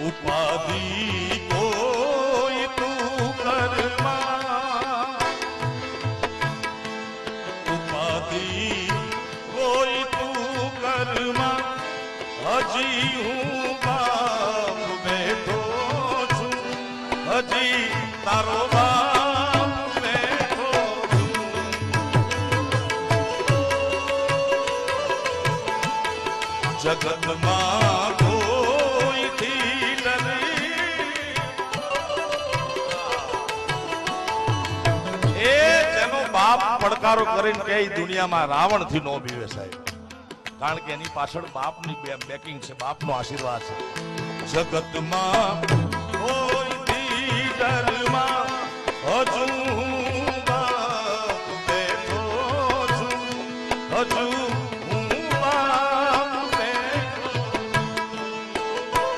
ઉપાધિ કોઈ તું કરમાં, ઉપાધિ કોઈ તું કરમાં, હજી હું બાપ બેઠો છું, હજી તારો બાપ બેઠો છું. જગતમાં કોઈથી ડરી, એ જેનો બાપ પડકારો કરીને કે દુનિયામાં રાવણ થી નો બીવે સાહેબ, કારણ કે એની પાછળ બાપની બેકિંગ છે, બાપનો આશીર્વાદ છે. જગતમાં